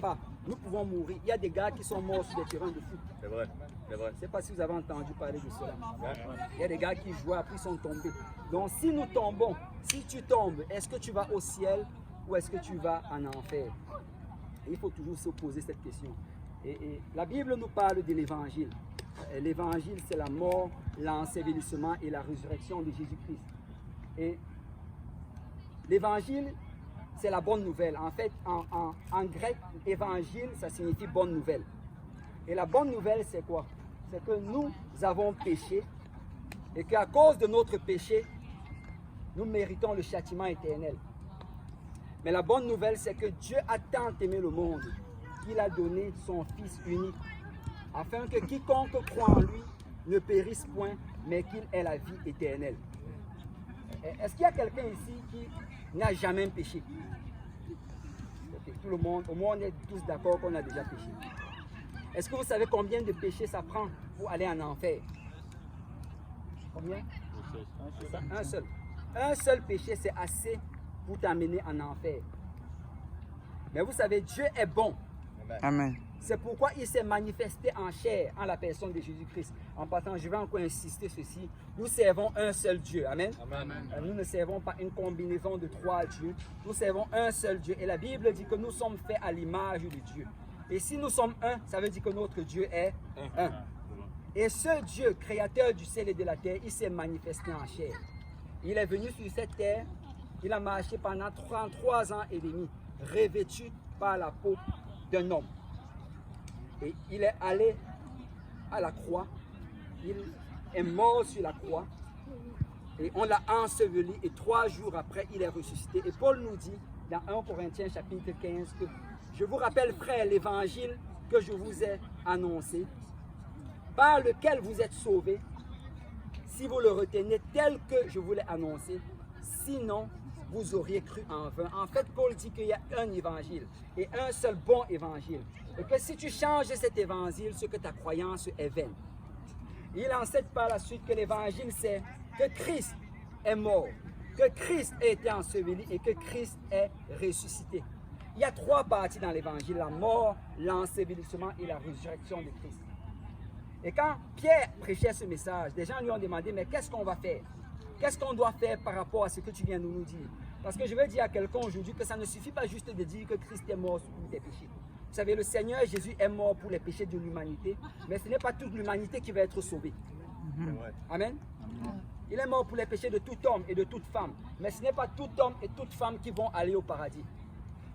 pas, nous pouvons mourir. Il y a des gars qui sont morts sur des terrains de foot. C'est vrai, c'est vrai. Je ne sais pas si vous avez entendu parler de cela. Il y a des gars qui jouent, après ils sont tombés. Donc si nous tombons, si tu tombes, est-ce que tu vas au ciel ou est-ce que tu vas en enfer? Et il faut toujours se poser cette question. Et la Bible nous parle de l'évangile. L'évangile, c'est la mort, l'ensevelissement et la résurrection de Jésus-Christ. Et l'évangile, c'est la bonne nouvelle. En fait, en grec, évangile, ça signifie bonne nouvelle. Et la bonne nouvelle, c'est quoi? C'est que nous avons péché et qu'à cause de notre péché, nous méritons le châtiment éternel. Mais la bonne nouvelle, c'est que Dieu a tant aimé le monde qu'il a donné son Fils unique, afin que quiconque croit en lui ne périsse point, mais qu'il ait la vie éternelle. Est-ce qu'il y a quelqu'un ici qui n'a jamais péché? Okay, tout le monde, au moins on est tous d'accord qu'on a déjà péché. Est-ce que vous savez combien de péchés ça prend pour aller en enfer? Combien? Un seul. Un seul péché, c'est assez pour t'amener en enfer. Mais vous savez, Dieu est bon. Amen. C'est pourquoi il s'est manifesté en chair, en la personne de Jésus-Christ. En passant, je vais encore insister ceci. Nous servons un seul Dieu. Amen. Amen. Nous ne servons pas une combinaison de trois dieux. Nous servons un seul Dieu. Et la Bible dit que nous sommes faits à l'image de Dieu. Et si nous sommes un, ça veut dire que notre Dieu est un. Et ce Dieu, créateur du ciel et de la terre, il s'est manifesté en chair. Il est venu sur cette terre. Il a marché pendant 33 ans et demi, revêtu par la peau d'un homme. Et il est allé à la croix, il est mort sur la croix, et on l'a enseveli, et 3 jours après, il est ressuscité. Et Paul nous dit, dans 1 Corinthiens chapitre 15, que je vous rappelle, frères, l'évangile que je vous ai annoncé, par lequel vous êtes sauvés, si vous le retenez tel que je vous l'ai annoncé, sinon, vous auriez cru en vain. En fait, Paul dit qu'il y a un évangile et un seul bon évangile. Et que si tu changes cet évangile, ce que ta croyance est vaine. Il enseigne par la suite que l'évangile, c'est que Christ est mort, que Christ a été enseveli et que Christ est ressuscité. Il y a 3 parties dans l'évangile, la mort, l'ensevelissement et la résurrection de Christ. Et quand Pierre prêchait ce message, des gens lui ont demandé, mais qu'est-ce qu'on va faire? Qu'est-ce qu'on doit faire par rapport à ce que tu viens de nous dire? Parce que je veux dire à quelqu'un aujourd'hui que ça ne suffit pas juste de dire que Christ est mort pour tes péchés. Vous savez, le Seigneur Jésus est mort pour les péchés de l'humanité, mais ce n'est pas toute l'humanité qui va être sauvée. Amen. Il est mort pour les péchés de tout homme et de toute femme, mais ce n'est pas tout homme et toute femme qui vont aller au paradis.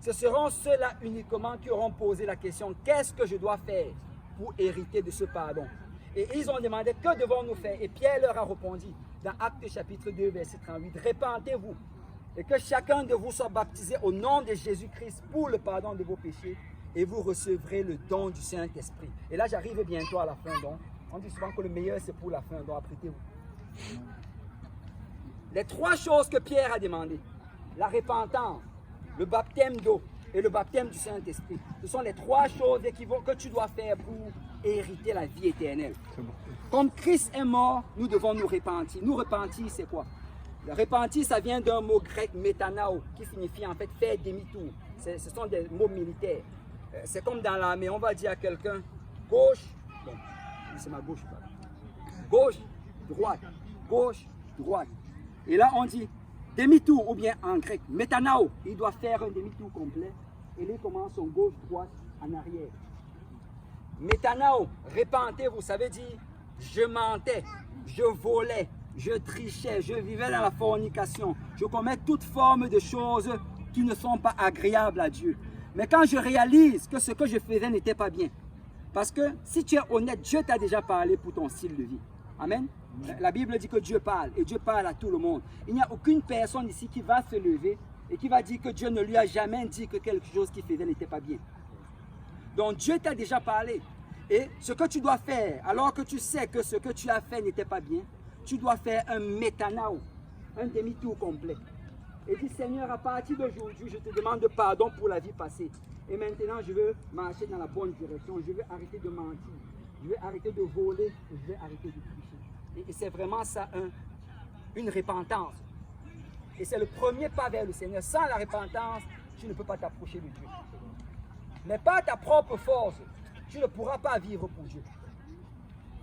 Ce seront ceux-là uniquement qui auront posé la question, qu'est-ce que je dois faire pour hériter de ce pardon? Et ils ont demandé, que devons-nous faire? Et Pierre leur a répondu, dans Actes chapitre 2, verset 38, répentez-vous et que chacun de vous soit baptisé au nom de Jésus-Christ pour le pardon de vos péchés et vous recevrez le don du Saint-Esprit. Et là, j'arrive bientôt à la fin. Donc, on dit souvent que le meilleur, c'est pour la fin. Donc, apprêtez-vous. Les 3 choses que Pierre a demandées, la repentance, le baptême d'eau et le baptême du Saint-Esprit, ce sont les 3 choses que tu dois faire pour hériter la vie éternelle. Comme Christ est mort, nous devons nous repentir. Nous repentir, c'est quoi? Le repentir, ça vient d'un mot grec, métanao, qui signifie en fait faire demi-tour. Ce sont des mots militaires. C'est comme dans l'armée, on va dire à quelqu'un, gauche, bon, c'est ma gauche, pardon. Gauche, droite, gauche, droite. Et là, on dit demi-tour, ou bien en grec, métanao, il doit faire un demi-tour complet. Et il commence son gauche, droite, en arrière. Métanao, repentez-vous, ça veut dire je mentais, je volais, je trichais, je vivais dans la fornication, je commets toute forme de choses qui ne sont pas agréables à Dieu. Mais quand je réalise que ce que je faisais n'était pas bien, parce que si tu es honnête, Dieu t'a déjà parlé pour ton style de vie. Amen. La Bible dit que Dieu parle et Dieu parle à tout le monde. Il n'y a aucune personne ici qui va se lever et qui va dire que Dieu ne lui a jamais dit que quelque chose qu'il faisait n'était pas bien. Donc Dieu t'a déjà parlé. Et ce que tu dois faire, alors que tu sais que ce que tu as fait n'était pas bien, tu dois faire un métanao, un demi-tour complet. Et dis, Seigneur, à partir d'aujourd'hui, je te demande pardon pour la vie passée. Et maintenant, je veux marcher dans la bonne direction. Je veux arrêter de mentir. Je veux arrêter de voler. Et je veux arrêter de tricher. Et c'est vraiment ça, une repentance. Et c'est le premier pas vers le Seigneur. Sans la repentance, tu ne peux pas t'approcher de Dieu. Mais par ta propre force, tu ne pourras pas vivre pour Dieu.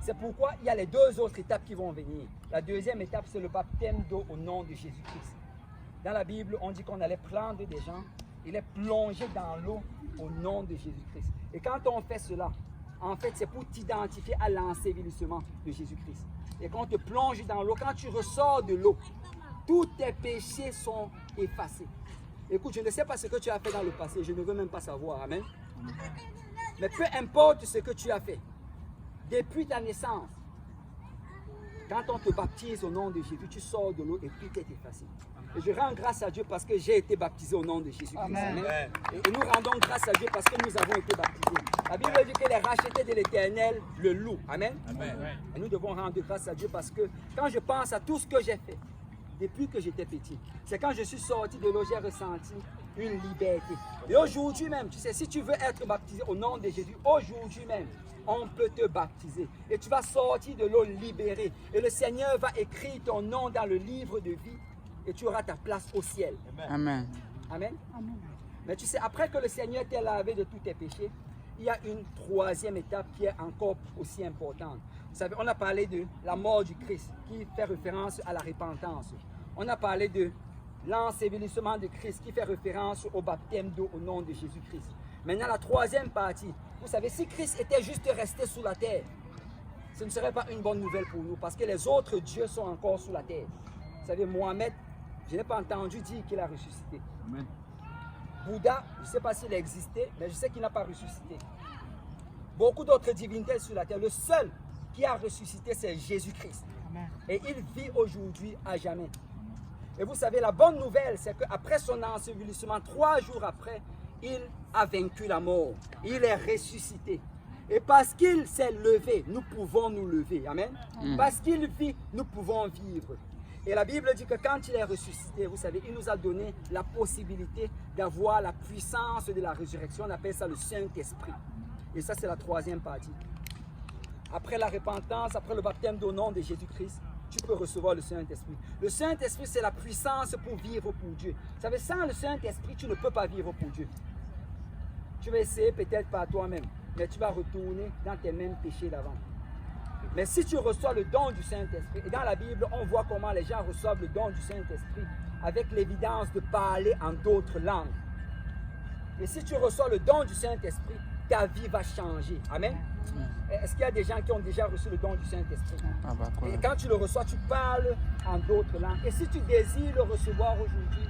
C'est pourquoi il y a les deux autres étapes qui vont venir. La deuxième étape, c'est le baptême d'eau au nom de Jésus-Christ. Dans la Bible, on dit qu'on allait prendre des gens et les plonger dans l'eau au nom de Jésus-Christ. Et quand on fait cela, en fait, c'est pour t'identifier à l'ensevelissement de Jésus-Christ. Et quand on te plonge dans l'eau, quand tu ressors de l'eau, tous tes péchés sont effacés. Écoute, je ne sais pas ce que tu as fait dans le passé, je ne veux même pas savoir. Amen. Mais peu importe ce que tu as fait, depuis ta naissance, quand on te baptise au nom de Jésus, tu sors de l'eau et tout est effacé. Et je rends grâce à Dieu parce que j'ai été baptisé au nom de Jésus-Christ. Amen. Et nous rendons grâce à Dieu parce que nous avons été baptisés. La Bible dit que les rachetés de l'Éternel le louent. Amen. Amen. Et nous devons rendre grâce à Dieu parce que quand je pense à tout ce que j'ai fait, depuis que j'étais petit, c'est quand je suis sorti de l'eau, j'ai ressenti une liberté. Et aujourd'hui même, tu sais, si tu veux être baptisé au nom de Jésus, aujourd'hui même, on peut te baptiser. Et tu vas sortir de l'eau libéré. Et le Seigneur va écrire ton nom dans le livre de vie. Et tu auras ta place au ciel. Amen. Amen. Amen. Mais tu sais, après que le Seigneur t'ait lavé de tous tes péchés, il y a une troisième étape qui est encore aussi importante. Vous savez, on a parlé de la mort du Christ, qui fait référence à la repentance. On a parlé de l'ensevelissement de Christ, qui fait référence au baptême d'eau au nom de Jésus-Christ. Maintenant, la troisième partie. Vous savez, si Christ était juste resté sous la terre, ce ne serait pas une bonne nouvelle pour nous, parce que les autres dieux sont encore sous la terre. Vous savez, Mohamed, je n'ai pas entendu dire qu'il a ressuscité. Amen. Bouddha, je ne sais pas s'il existait, mais je sais qu'il n'a pas ressuscité. Beaucoup d'autres divinités sur la terre. Le seul qui a ressuscité, c'est Jésus-Christ. Et il vit aujourd'hui à jamais. Et vous savez, la bonne nouvelle, c'est qu'après son ensevelissement, 3 jours après, il a vaincu la mort. Il est ressuscité. Et parce qu'il s'est levé, nous pouvons nous lever. Amen. Parce qu'il vit, nous pouvons vivre. Et la Bible dit que quand il est ressuscité, vous savez, il nous a donné la possibilité d'avoir la puissance de la résurrection. On appelle ça le Saint-Esprit. Et ça, c'est la troisième partie. Après la repentance, après le baptême au nom de Jésus-Christ, tu peux recevoir le Saint-Esprit. Le Saint-Esprit, c'est la puissance pour vivre pour Dieu. Vous savez, sans le Saint-Esprit, tu ne peux pas vivre pour Dieu. Tu vas essayer peut-être par toi-même, mais tu vas retourner dans tes mêmes péchés d'avant. Mais si tu reçois le don du Saint-Esprit, et dans la Bible, on voit comment les gens reçoivent le don du Saint-Esprit avec l'évidence de parler en d'autres langues. Et si tu reçois le don du Saint-Esprit, ta vie va changer. Amen. Est-ce qu'il y a des gens qui ont déjà reçu le don du Saint-Esprit? Et quand tu le reçois, tu parles en d'autres langues. Et si tu désires le recevoir aujourd'hui,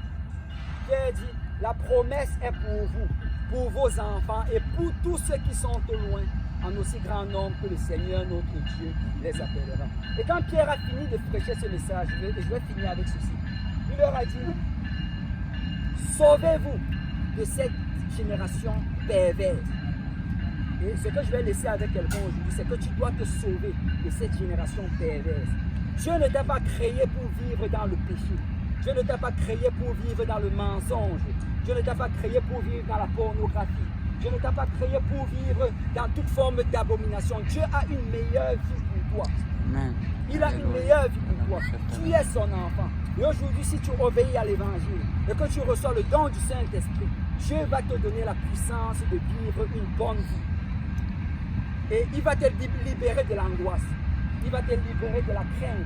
Pierre dit, la promesse est pour vous, pour vos enfants et pour tous ceux qui sont au loin, en aussi grand nombre que le Seigneur, notre Dieu, les appellera. Et quand Pierre a fini de prêcher ce message, je vais finir avec ceci. Il leur a dit, sauvez-vous de cette génération perverse. Et ce que je vais laisser avec quelqu'un aujourd'hui, c'est que tu dois te sauver de cette génération perverse. Dieu ne t'a pas créé pour vivre dans le péché. Dieu ne t'a pas créé pour vivre dans le mensonge. Dieu ne t'a pas créé pour vivre dans la pornographie. Dieu ne t'a pas créé pour vivre dans toute forme d'abomination. Dieu a une meilleure vie pour toi. Amen. Il a une meilleure vie pour toi. Tu es son enfant. Et aujourd'hui, si tu obéis à l'évangile et que tu reçois le don du Saint-Esprit, Dieu va te donner la puissance de vivre une bonne vie. Et il va te libérer de l'angoisse. Il va te libérer de la crainte.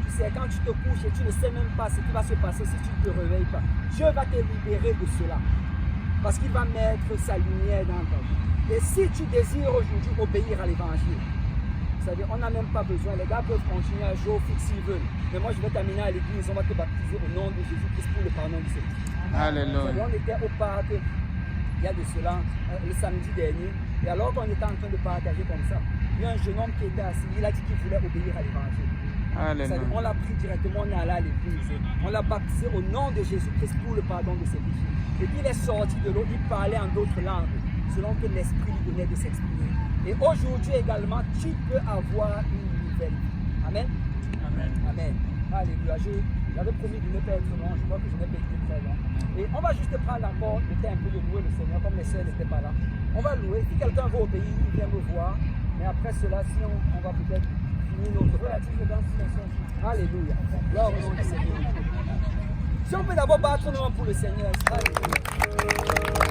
Tu sais, quand tu te couches et tu ne sais même pas ce qui va se passer si tu ne te réveilles pas, Dieu va te libérer de cela. Parce qu'il va mettre sa lumière dans ta vie. Et si tu désires aujourd'hui obéir à l'évangile, vous savez, on n'a même pas besoin. Les gars peuvent continuer à jouer au foot s'ils veulent. Mais moi, je vais t'amener à l'église. On va te baptiser au nom de Jésus-Christ pour le pardon de ses péchés. Alléluia. On était au parc, il y a de cela, le samedi dernier. Et alors qu'on était en train de partager comme ça, il y a un jeune homme qui était assis. Il a dit qu'il voulait obéir à l'évangile. On l'a pris directement, on est allé à l'église. On l'a baptisé au nom de Jésus-Christ pour le pardon de ses péchés. Et puis il est sorti de l'eau, il parlait en d'autres langues, selon que l'Esprit lui donnait de s'exprimer. Et aujourd'hui également, tu peux avoir une nouvelle vie. Amen. Amen. Amen. Alléluia. J'avais promis de ne pas être long, je crois que je n'ai pas été très long. Et on va juste prendre encore le temps un peu de louer le Seigneur, comme les sœurs n'étaient pas là. On va louer. Si quelqu'un veut obéir, il vient me voir. Mais après cela, si on va peut-être finir notre relative dans ce message. Alléluia. Gloire au nom du Seigneur. Si on peut d'abord battre nos mains pour le Seigneur, ça.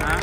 Hein?